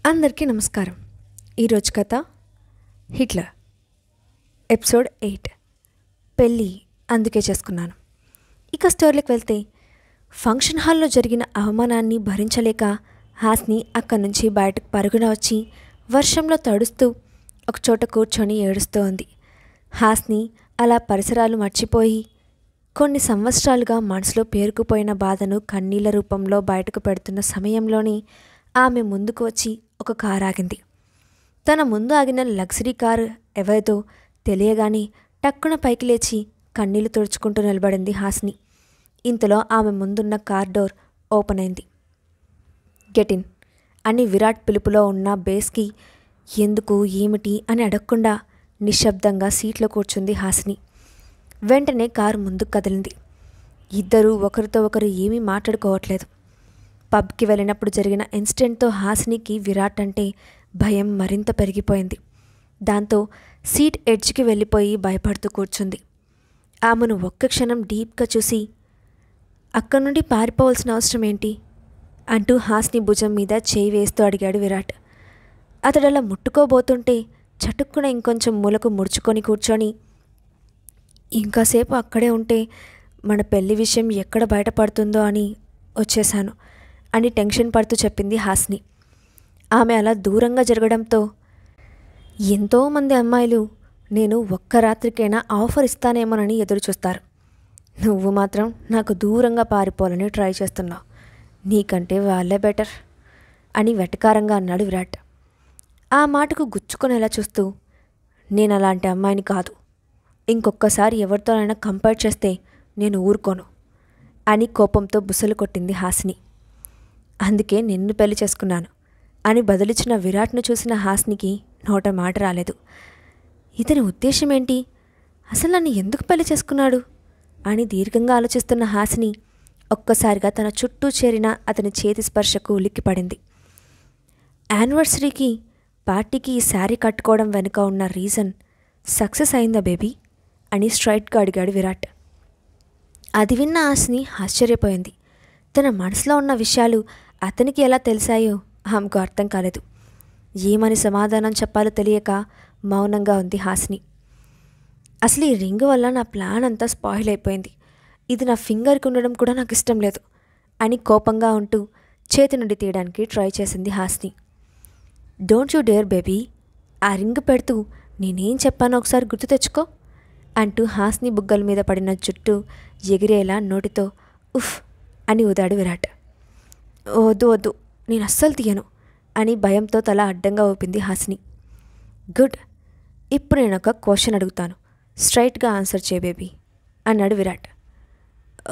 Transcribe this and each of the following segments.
అందరికీ నమస్కారం. ఈరోజు కథ హిట్లర్ ఎపిసోడ్ 8 పెళ్ళి అందుకే చేసుకున్నాను. ఇక స్టోరీలోకి వెళ్తే ఫంక్షన్ హాల్లో జరిగిన అవమానాన్ని భరించలేక హాస్ని అక్కడి నుంచి బయటకు పరుగున వచ్చి వర్షంలో తడుస్తూ ఒకచోట కూర్చొని ఏడుస్తూ ఉంది. హాస్ని అలా పరిసరాలు మర్చిపోయి కొన్ని సంవత్సరాలుగా మనసులో పేరుకుపోయిన బాధను కన్నీళ్ల రూపంలో బయటకు పెడుతున్న సమయంలోనే ఆమె ముందుకు వచ్చి ఒక కారు ఆగింది. తన ముందు ఆగిన లగ్జరీ కారు ఎవరిదో తెలియగానే టక్కున పైకి లేచి కన్నీళ్లు తుడుచుకుంటూ నిలబడింది హాస్ని. ఇంతలో ఆమె ముందున్న కార్ డోర్ ఓపెన్ అయింది. గెట్ ఇన్ అని విరాట్ పిలుపులో ఉన్న బేస్కి ఎందుకు ఏమిటి అని అడగకుండా నిశ్శబ్దంగా సీట్లో కూర్చుంది హాస్ని. వెంటనే కారు ముందుకు కదిలింది. ఇద్దరూ ఒకరితో ఒకరు ఏమీ మాట్లాడుకోవట్లేదు. పబ్కి వెళ్ళినప్పుడు జరిగిన ఇన్సిడెంట్తో హాస్నికి విరాట్ అంటే భయం మరింత పెరిగిపోయింది. దాంతో సీట్ ఎడ్జ్కి వెళ్ళిపోయి భయపడుతూ కూర్చుంది. ఆమెను ఒక్క క్షణం డీప్గా చూసి అక్కడి నుండి పారిపోవాల్సిన అవసరం ఏంటి అంటూ హాస్ని భుజం మీద చేయి వేస్తూ అడిగాడు విరాట్. అతడలా ముట్టుకోబోతుంటే చటుక్కున ఇంకొంచెం మూలకు ముడుచుకొని కూర్చొని ఇంకాసేపు అక్కడే ఉంటే మన పెళ్లి విషయం ఎక్కడ బయటపడుతుందో అని వచ్చేశాను అని టెన్షన్ పడుతూ చెప్పింది హాస్ని. ఆమె అలా దూరంగా జరగడంతో ఎంతోమంది అమ్మాయిలు నేను ఒక్క రాత్రికైనా ఆఫర్ ఇస్తానేమోనని ఎదురుచూస్తారు. నువ్వు మాత్రం నాకు దూరంగా పారిపోవాలని ట్రై చేస్తున్నావు. నీకంటే వాళ్ళే బెటర్ అని వెటకారంగా అన్నాడు విరాట్. ఆ మాటకు గుచ్చుకొనేలా చూస్తూ నేను అలాంటి అమ్మాయిని కాదు. ఇంకొక్కసారి ఎవరితోనైనా కంపేర్ చేస్తే నేను ఊరుకోను అని కోపంతో బుసలు కొట్టింది హాస్ని. అందుకే నిన్ను పెళ్లి చేసుకున్నాను అని బదులిచ్చిన విరాట్ను చూసిన హాస్నికి నోట మాట రాలేదు. ఇతని ఉద్దేశం ఏంటి? అసలు నన్ను ఎందుకు పెళ్లి చేసుకున్నాడు అని దీర్ఘంగా ఆలోచిస్తున్న హాస్ని ఒక్కసారిగా తన చుట్టూ చేరిన అతని చేతి స్పర్శకు ఉలిక్కిపడింది. యానివర్సరీకి పార్టీకి ఈ శారీ కట్టుకోవడం వెనుక ఉన్న రీజన్ సక్సెస్ అయిందా బేబీ అని స్ట్రైట్గా అడిగాడు విరాట్. అది విన్న హాస్ని ఆశ్చర్యపోయింది. తన మనసులో ఉన్న విషయాలు అతనికి ఎలా తెలిసాయో ఆమెకు అర్థం కాలేదు. ఏమని సమాధానం చెప్పాలో తెలియక మౌనంగా ఉంది హాస్ని. అసలు ఈ రింగ్ వల్ల నా ప్లాన్ అంతా స్పాయిల్ అయిపోయింది. ఇది నా ఫింగర్కి ఉండడం కూడా నాకు ఇష్టం లేదు అని కోపంగా ఉంటూ చేతి నుండి తీయడానికి ట్రై చేసింది Hasni. Don't you dare baby, ఆ రింగ్ పెడుతూ నేనేం చెప్పానో ఒకసారి గుర్తు తెచ్చుకో అంటూ హాస్ని బుగ్గల మీద పడిన జుట్టు ఎగిరేలా నోటితో ఉఫ్ అని ఊదాడు విరాట్. వద్దు వద్దు, నేను అస్సలు తీయను అని భయంతో తల అడ్డంగా ఊపింది హాస్ని. గుడ్, ఇప్పుడు నేను ఒక క్వశ్చన్ అడుగుతాను, స్ట్రైట్గా ఆన్సర్ చేయ బేబీ అన్నాడు విరాట్.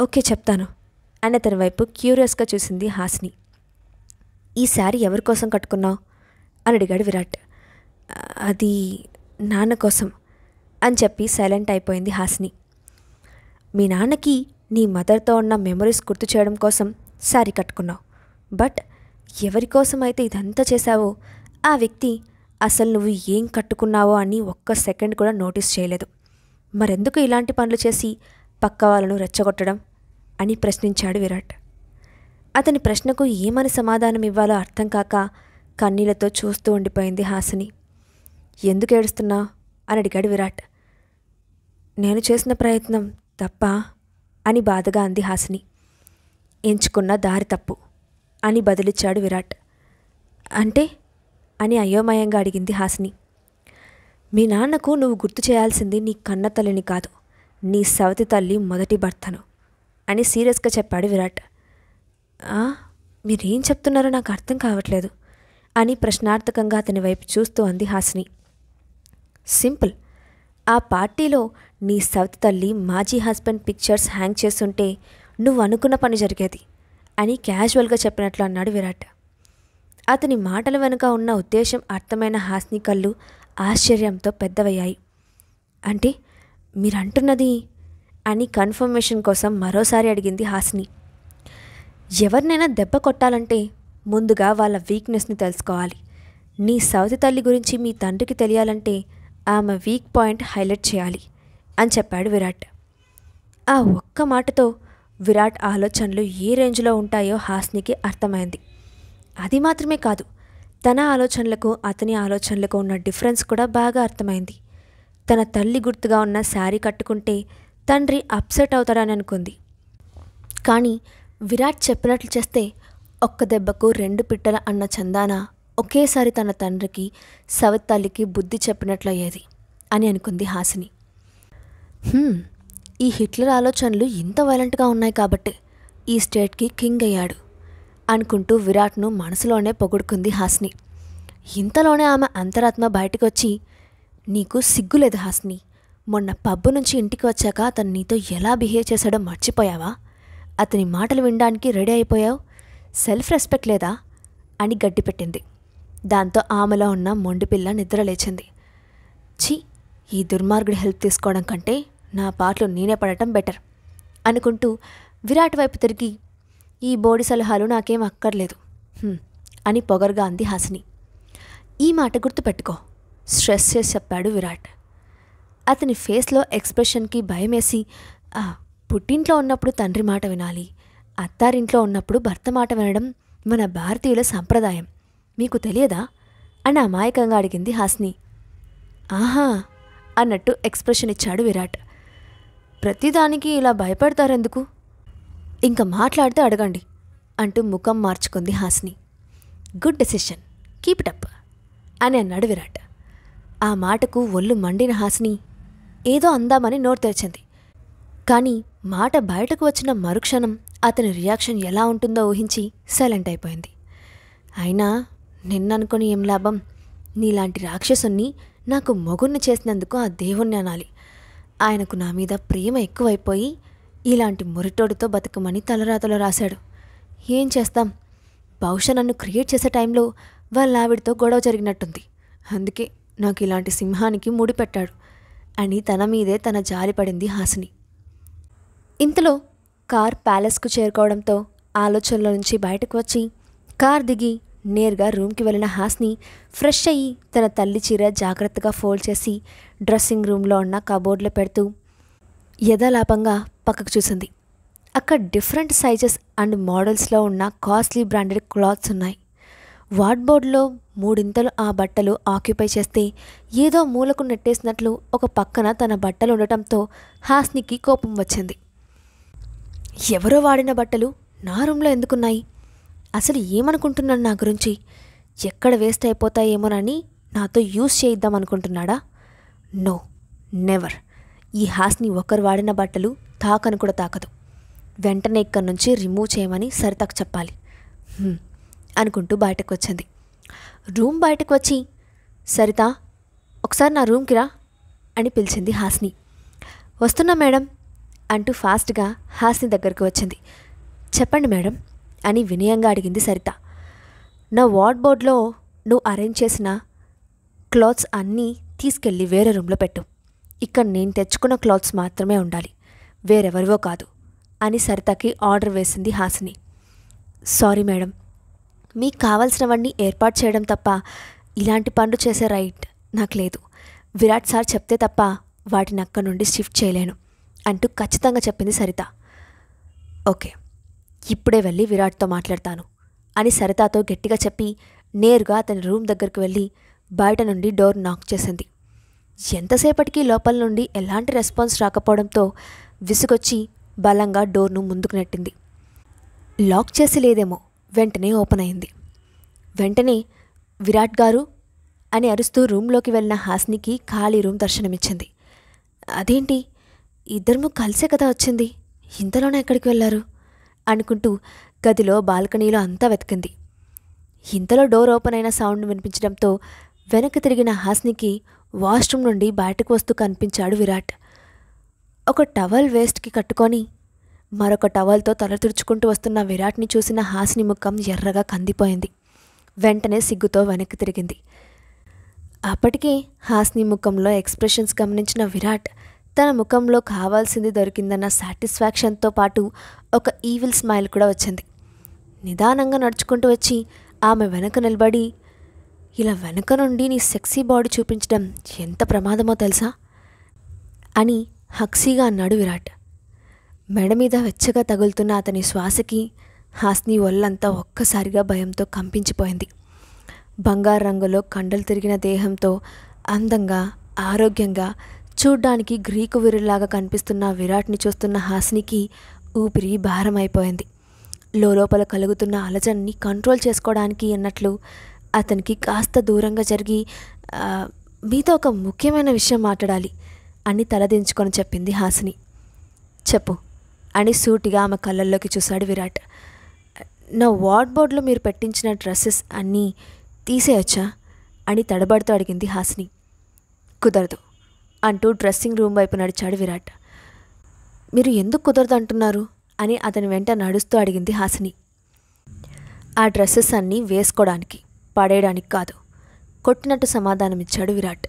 ఓకే చెప్తాను అని అతని వైపు క్యూరియస్గా చూసింది హాస్ని. ఈ శారీ ఎవరి కోసం కట్టుకున్నావు అని అడిగాడు విరాట్. అది నాన్న కోసం అని చెప్పి సైలెంట్ అయిపోయింది హాస్ని. మీ నాన్నకి నీ మదర్తో ఉన్న మెమరీస్ గుర్తు చేయడం కోసం శారీ కట్టుకున్నావు. బట్ ఎవరి కోసం అయితే ఇదంతా చేశావో ఆ వ్యక్తి అసలు నువ్వు ఏం కట్టుకున్నావో అని ఒక్క సెకండ్ కూడా నోటీస్ చేయలేదు. మరెందుకు ఇలాంటి పనులు చేసి పక్క వాళ్ళను రెచ్చగొట్టడం అని ప్రశ్నించాడు విరాట్. అతని ప్రశ్నకు ఏమని సమాధానం ఇవ్వాలో అర్థం కాక కన్నీళ్లతో చూస్తూ ఉండిపోయింది హాస్ని. ఎందుకు ఏడుస్తున్నావు అని అడిగాడు విరాట్. నేను చేసిన ప్రయత్నం తప్పా అని బాధగా అంది హాస్ని. ఎంచుకున్న దారి తప్పు అని బదులిచ్చాడు విరాట్. అంటే అని అయోమయంగా అడిగింది హాస్ని. మీ నాన్నకు నువ్వు గుర్తు చేయాల్సింది నీ కన్న తల్లిని కాదు, నీ సవతి తల్లి మొదటి భర్తను అని సీరియస్గా చెప్పాడు విరాట్. మీరేం చెప్తున్నారో నాకు అర్థం కావట్లేదు అని ప్రశ్నార్థకంగా అతని వైపు చూస్తూ అంది హాస్ని. సింపుల్, ఆ పార్టీలో నీ సవతి తల్లి మాజీ హస్బెండ్ పిక్చర్స్ హ్యాంగ్ చేస్తుంటే నువ్వు అనుకున్న పని జరిగేది అని క్యాజువల్గా చెప్పినట్లు అన్నాడు విరాట్. అతని మాటల వెనుక ఉన్న ఉద్దేశం అర్థమైన హాస్ని కళ్ళు ఆశ్చర్యంతో పెద్దవయ్యాయి. అంటే మీరంటున్నది అని కన్ఫర్మేషన్ కోసం మరోసారి అడిగింది హాస్ని. ఎవరినైనా దెబ్బ కొట్టాలంటే ముందుగా వాళ్ళ వీక్నెస్ని తెలుసుకోవాలి. నీ సవతి తల్లి గురించి మీ తండ్రికి తెలియాలంటే ఆమె వీక్ పాయింట్ హైలైట్ చేయాలి అని చెప్పాడు విరాట్. ఆ ఒక్క మాటతో విరాట్ ఆలోచనలు ఏ రేంజ్లో ఉంటాయో హాస్నికి అర్థమైంది. అది మాత్రమే కాదు, తన ఆలోచనలకు అతని ఆలోచనలకు ఉన్న డిఫరెన్స్ కూడా బాగా అర్థమైంది. తన తల్లి గుర్తుగా ఉన్న శారీ కట్టుకుంటే తండ్రి అప్సెట్ అవుతాడని అనుకుంది. కానీ విరాట్ చెప్పినట్లు చేస్తే ఒక్క దెబ్బకు 2 పిట్టల అన్న చందాన ఒకేసారి తన తండ్రికి సవత్తల్లికి బుద్ధి చెప్పినట్లయ్యేది అని అనుకుంది హాసిని. ఈ హిట్లర్ ఆలోచనలు ఇంత వైలెంట్గా ఉన్నాయి కాబట్టి ఈ స్టేట్కి కింగ్ అయ్యాడు అనుకుంటూ విరాట్ను మనసులోనే పొగుడుకుంది హాసిని. ఇంతలోనే ఆమె అంతరాత్మ బయటకు వచ్చి, నీకు సిగ్గులేదు హాసిని, మొన్న పబ్బు నుంచి ఇంటికి వచ్చాక అతను నీతో ఎలా బిహేవ్ చేశాడో మర్చిపోయావా? అతని మాటలు వినడానికి రెడీ అయిపోయావు, సెల్ఫ్ రెస్పెక్ట్ లేదా అని గడ్డిపెట్టింది. దాంతో ఆమెలో ఉన్న మొండిపిల్ల నిద్రలేచింది. ఛీ, ఈ దుర్మార్గుడి హెల్ప్ తీసుకోవడం కంటే నా పాటలు నేనే పడటం బెటర్ అనుకుంటూ విరాట్ వైపు తిరిగి, ఈ బోడి సలహాలు నాకేం అక్కర్లేదు అని పొగరుగా అంది హాసిని. ఈ మాట గుర్తుపెట్టుకో, స్ట్రెస్ చేసి చెప్పాడు విరాట్. అతని ఫేస్లో ఎక్స్ప్రెషన్కి భయమేసి, పుట్టింట్లో ఉన్నప్పుడు తండ్రి మాట వినాలి, అత్తారింట్లో ఉన్నప్పుడు భర్త మాట వినడం మన భారతీయుల సంప్రదాయం, మీకు తెలియదా అని అమాయకంగా అడిగింది హాసిని. ఆహా అన్నట్టు ఎక్స్ప్రెషన్ ఇచ్చాడు విరాట్. ప్రతిదానికి ఇలా భయపడతారెందుకు? ఇంకా మాట్లాడితే అడగండి అంటూ ముఖం మార్చుకుంది Hasini. Good decision, keep it up అని అన్నాడు విరాట్. ఆ మాటకు ఒళ్ళు మండిన హాసిని ఏదో అందామని నోరు తెరిచింది. కానీ మాట బయటకు వచ్చిన మరుక్షణం అతని రియాక్షన్ ఎలా ఉంటుందో ఊహించి సైలెంట్ అయిపోయింది. అయినా నిన్ననుకొని ఏం లాభం, నీలాంటి రాక్షసుని నాకు మొగుణ్ణి చేసినందుకు ఆ దేవుణ్ణి అనాలి. ఆయనకు నా మీద ప్రేమ ఎక్కువైపోయి ఇలాంటి మురిటోడితో బతుకమని తలరాతలో రాశాడు. ఏం చేస్తాం, బహుశా నన్ను క్రియేట్ చేసే టైంలో వాళ్ళ ఆవిడితో గొడవ జరిగినట్టుంది, అందుకే నాకు ఇలాంటి సింహానికి ముడిపెట్టాడు అని తన మీదే తన జారిపడింది హాసిని. ఇంతలో కార్ ప్యాలెస్కు చేరుకోవడంతో ఆలోచనల నుంచి బయటకు వచ్చి కార్ దిగి నేరుగా రూమ్కి వెళ్ళిన హాసిని ఫ్రెష్ అయ్యి తన తల్లి చీర జాగ్రత్తగా ఫోల్డ్ చేసి డ్రెస్సింగ్ రూమ్లో ఉన్న కబోర్డ్లో పెడుతూ యథాలాపంగా పక్కకు చూసింది. అక్కడ డిఫరెంట్ సైజెస్ అండ్ మోడల్స్లో ఉన్న కాస్ట్లీ బ్రాండెడ్ క్లాత్స్ ఉన్నాయి. వార్డ్బోర్డ్లో 3 ఆ బట్టలు ఆక్యుపై చేస్తే ఏదో మూలకు నెట్టేసినట్లు ఒక పక్కన తన బట్టలు ఉండటంతో హాసినికి కోపం వచ్చింది. ఎవరో వాడిన బట్టలు నా రూమ్లో ఎందుకున్నాయి? అసలు ఏమనుకుంటున్నాను నా గురించి? ఎక్కడ వేస్ట్ అయిపోతాయేమోనని నాతో యూజ్ చేయిద్దామనుకుంటున్నాడా? No, never. ఈ హాస్ని ఒకరు వాడిన బట్టలు తాకను కూడా తాకదు. వెంటనే ఇక్కడి నుంచి రిమూవ్ చేయమని సరితకు చెప్పాలి అనుకుంటూ బయటకు వచ్చింది. రూమ్ బయటకు వచ్చి, సరిత ఒకసారి నా రూమ్కి రా అని పిలిచింది హాస్ని. వస్తున్నా మేడం అంటూ ఫాస్ట్గా హాస్ని దగ్గరకు వచ్చింది. చెప్పండి మేడం అని వినయంగా అడిగింది సరిత. నా వార్డ్బోర్డ్లో నువ్వు అరేంజ్ చేసిన క్లాత్స్ అన్నీ తీసుకెళ్ళి వేరే రూమ్లో పెట్టు. ఇక్కడ నేను తెచ్చుకున్న క్లాత్స్ మాత్రమే ఉండాలి, వేరెవరివో కాదు అని సరితకి ఆర్డర్ వేసింది హాసిని. సారీ మేడం, మీకు కావాల్సినవన్నీ ఏర్పాటు చేయడం తప్ప ఇలాంటి పనులు చేసే రైట్ నాకు లేదు. విరాట్ సార్ చెప్తే తప్ప వాటిని అక్కడి నుండి షిఫ్ట్ చేయలేను అంటూ ఖచ్చితంగా చెప్పింది సరిత. ఓకే, ఇప్పుడే వెళ్ళి విరాట్తో మాట్లాడతాను అని సరితతో గట్టిగా చెప్పి నేరుగా అతని రూమ్ దగ్గరికి వెళ్ళి బయట నుండి డోర్ నాక్ చేసింది. ఎంతసేపటికి లోపల నుండి ఎలాంటి రెస్పాన్స్ రాకపోవడంతో విసుగొచ్చి బలంగా డోర్ను ముందుకు నెట్టింది. లాక్ చేసి లేదేమో, వెంటనే ఓపెన్ అయింది. వెంటనే విరాట్ గారు అని అరుస్తూ రూమ్లోకి వెళ్ళిన హాస్నికి ఖాళీ రూమ్ దర్శనమిచ్చింది. అదేంటి, ఇద్దరము కలిసే కదా వచ్చింది, ఇంతలోనే ఎక్కడికి వెళ్ళారు అనుకుంటూ గదిలో బాల్కనీలో అంతా వెతికింది. ఇంతలో డోర్ ఓపెన్ అయిన సౌండ్ వినిపించడంతో వెనక్కి తిరిగిన హాస్నికి వాష్రూమ్ నుండి బయటకు వస్తూ కనిపించాడు విరాట్. ఒక టవల్ వేస్ట్కి కట్టుకొని మరొక టవల్తో తల తుడుచుకుంటూ వస్తున్న విరాట్ని చూసిన హాసిని ముఖం ఎర్రగా కందిపోయింది. వెంటనే సిగ్గుతో వెనక్కి తిరిగింది. అప్పటికే హాసిని ముఖంలో ఎక్స్ప్రెషన్స్ గమనించిన విరాట్ తన ముఖంలో కావాల్సింది దొరికిందన్న సాటిస్ఫాక్షన్తో పాటు ఒక ఈవిల్ స్మైల్ కూడా వచ్చింది. నిదానంగా నడుచుకుంటూ వచ్చి ఆమె వెనక నిలబడి, ఇలా వెనక నుండి నీ సెక్సీ బాడీ చూపించడం ఎంత ప్రమాదమో తెలుసా అని హక్సీగా అన్నాడు విరాట్. మెడ మీద వెచ్చగా తగులుతున్న అతని శ్వాసకి హాస్ని ఒళ్ళంతా ఒక్కసారిగా భయంతో కంపించిపోయింది. బంగారు రంగులో కండలు తిరిగిన దేహంతో అందంగా ఆరోగ్యంగా చూడ్డానికి గ్రీకు వీరులాగా కనిపిస్తున్న విరాట్ని చూస్తున్న హాసినికి ఊపిరి భారమైపోయింది. లోపల కలుగుతున్న అలజడిని కంట్రోల్ చేసుకోవడానికి అన్నట్లు అతనికి కాస్త దూరంగా జరిగి మీతో ఒక ముఖ్యమైన విషయం మాట్లాడాలి అని తలదించుకొని చెప్పింది హాసిని. చెప్పు అని సూటిగా ఆమె కళ్ళల్లోకి చూశాడు విరాట్. నా వార్డ్బోర్డ్లో మీరు పెట్టించిన డ్రెస్సెస్ అన్నీ తీసేయొచ్చా అని తడబడుతూ అడిగింది హాసిని. కుదరదు అంటూ డ్రెస్సింగ్ రూమ్ వైపు నడిచాడు విరాట్. మీరు ఎందుకు కుదరదు అంటున్నారు అని అతని వెంట నడుస్తూ అడిగింది హాసిని. ఆ డ్రెస్సెస్ అన్నీ వేసుకోవడానికి పడేయడానికి కాదు కొట్టినట్టు సమాధానమిచ్చాడు విరాట్.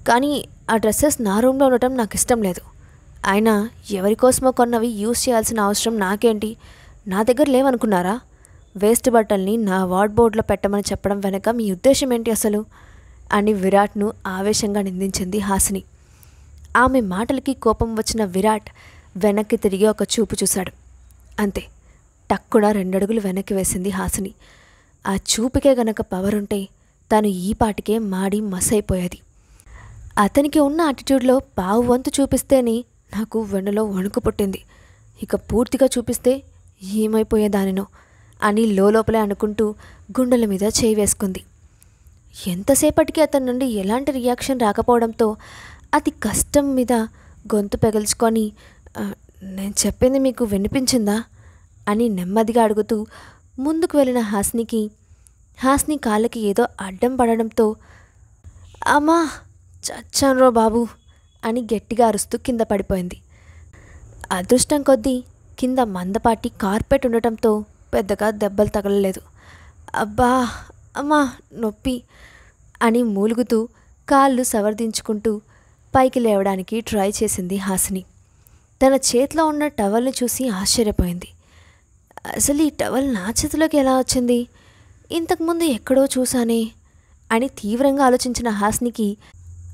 కానీ ఆ డ్రెస్సెస్ నా రూమ్లో ఉండటం నాకు ఇష్టం లేదు. అయినా ఎవరికోసమో కొన్నవి యూజ్ చేయాల్సిన అవసరం నాకేంటి? నా దగ్గర లేవనుకున్నారా? వేస్ట్ బట్టల్ని నా వార్డ్బోర్డ్లో పెట్టమని చెప్పడం వెనక మీ ఉద్దేశం ఏంటి అసలు అని విరాట్ను ఆవేశంగా నిందించింది హాసిని. ఆమె మాటలకి కోపం వచ్చిన విరాట్ వెనక్కి తిరిగి ఒక చూపు చూశాడు. అంతే, టక్కున 2 అడుగులు వెనక్కి వేసింది హాసిని. ఆ చూపుకే గనక పవర్ ఉంటే తను ఈ పాటికే మాడి మసైపోయేది. అతనికి ఉన్న యాటిట్యూడ్లో పావు వంతు చూపిస్తేనే నాకు వెన్నులో వణుకు పుట్టింది. ఇక పూర్తిగా చూపిస్తే ఏమైపోయేదానినో అని లోపలే అనుకుంటూ గుండెల మీద చేయి వేసుకుంది. ఎంతసేపటికి అతని నుండి ఎలాంటి రియాక్షన్ రాకపోవడంతో అతి కష్టం మీద గొంతు పెగల్చుకొని నేను చెప్పింది మీకు వినిపించిందా అని నెమ్మదిగా అడుగుతూ ముందుకు వెళ్ళిన హాసిని కాళ్ళకి ఏదో అడ్డం పడడంతో అమ్మా చచ్చాన్రో బాబు అని గట్టిగా అరుస్తూ కింద పడిపోయింది. అదృష్టం కొద్దీ కింద మందపాటి కార్పెట్ ఉండటంతో పెద్దగా దెబ్బలు తగలలేదు. అబ్బా అమ్మా నొప్పి అని మూలుగుతూ కాళ్ళు సవర్దించుకుంటూ పైకి లేవడానికి ట్రై చేసింది హాసిని. తన చేతిలో ఉన్న టవల్ని చూసి ఆశ్చర్యపోయింది. అసలు ఈ టవల్ నా చేతిలోకి ఎలా వచ్చింది? ఇంతకుముందు ఎక్కడో చూసానే అని తీవ్రంగా ఆలోచించిన హాసినికి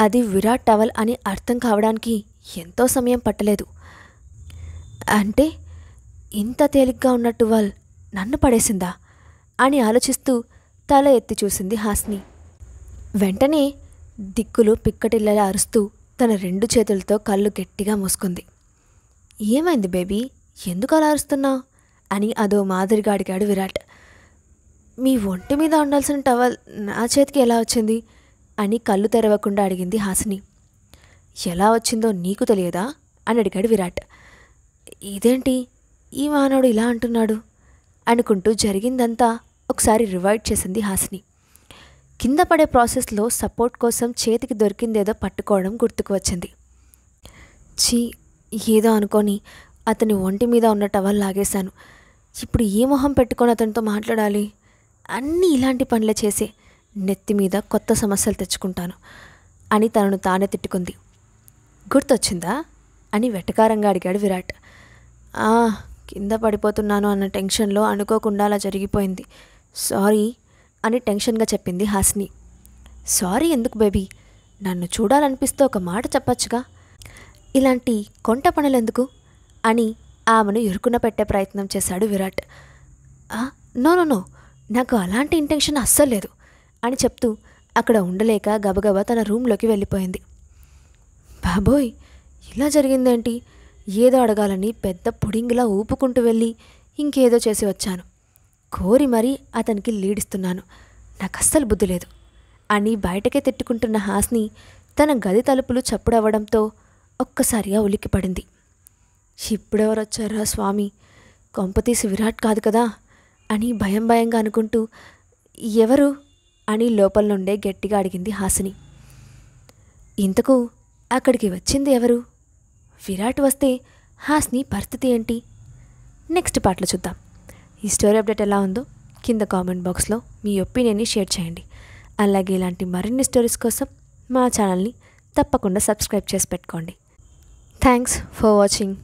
అది విరాట్ టవల్ అని అర్థం కావడానికి ఎంతో సమయం పట్టలేదు. అంటే ఇంత తేలిగ్గా ఉన్న టవల్ నన్ను పడేసిందా అని ఆలోచిస్తూ తల ఎత్తి చూసింది హాసిని. వెంటనే దిక్కులు పిక్కటిల్లలా అరుస్తూ తన 2 చేతులతో కళ్ళు గట్టిగా మూసుకుంది. ఏమైంది బేబీ, ఎందుకు అలా అరుస్తున్నావు అని అదో మాదిరిగా అడిగాడు విరాట్. మీ ఒంటి మీద ఉండాల్సిన టవల్ నా చేతికి ఎలా వచ్చింది అని కళ్ళు తెరవకుండా అడిగింది హాసిని. ఎలా వచ్చిందో నీకు తెలియదా అని అడిగాడు విరాట్. ఇదేంటి ఈ మానవుడు ఇలా అంటున్నాడు అనుకుంటూ జరిగిందంతా ఒకసారి రివైండ్ చేసింది హాసిని. కింద పడే ప్రాసెస్లో సపోర్ట్ కోసం చేతికి దొరికిందేదో పట్టుకోవడం గుర్తుకు వచ్చింది. ఏదో అనుకొని అతని ఒంటి మీద ఉన్న టవల్ లాగేశాను. ఇప్పుడు ఏ మొహం పెట్టుకొని అతనితో మాట్లాడాలి? అన్నీ ఇలాంటి పనులే చేసే నెత్తి మీద కొత్త సమస్యలు తెచ్చుకుంటాను అని తనను తానే తిట్టుకుంది. గుర్తొచ్చిందా అని వెటకారంగా అడిగాడు విరాట్. కింద పడిపోతున్నాను అన్న టెన్షన్లో అనుకోకుండా అలా జరిగిపోయింది, సారీ అని టెన్షన్గా చెప్పింది హాసిని. సారీ ఎందుకు బేబీ, నన్ను చూడాలనిపిస్తే ఒక మాట చెప్పచ్చుగా, ఇలాంటి కొంట పనులెందుకు అని ఆమెను ఇరుకున పెట్టే ప్రయత్నం చేశాడు విరాట్. నో నో నో నాకు అలాంటి ఇంటెన్షన్ అస్సలు లేదు అని చెప్తూ అక్కడ ఉండలేక గబగబా తన రూమ్లోకి వెళ్ళిపోయింది. బాబోయ్, ఇలా జరిగిందేంటి? ఏదో అడగాలని పెద్ద పుడింగిలా ఊపుకుంటూ వెళ్ళి ఇంకేదో చేసి వచ్చాను. కోరి మరీ అతనికి లీడిస్తున్నాను, నాకు అస్సలు బుద్ధి లేదు అని బయటకే తిట్టుకుంటున్న హాసిని తన గది తలుపులు చప్పుడవ్వడంతో ఒక్కసారిగా ఉలిక్కిపడింది. ఇప్పుడెవరొచ్చారా స్వామి, కొంపతీసి విరాట్ కాదు కదా అని భయంగా అనుకుంటూ ఎవరు అని లోపల నుండే గట్టిగా అడిగింది హాసిని. ఇంతకు అక్కడికి వచ్చింది ఎవరు? విరాట్ వస్తే హాసిని పరిస్థితి ఏంటి? నెక్స్ట్ పార్ట్లో చూద్దాం. ఈ స్టోరీ అప్డేట్ ఎలా ఉందో కింద కామెంట్ బాక్స్లో మీ ఒపీనియన్ని షేర్ చేయండి. అలాగే ఇలాంటి మరిన్ని స్టోరీస్ కోసం మా ఛానల్ని తప్పకుండా సబ్స్క్రైబ్ చేసి పెట్టుకోండి. Thanks for watching.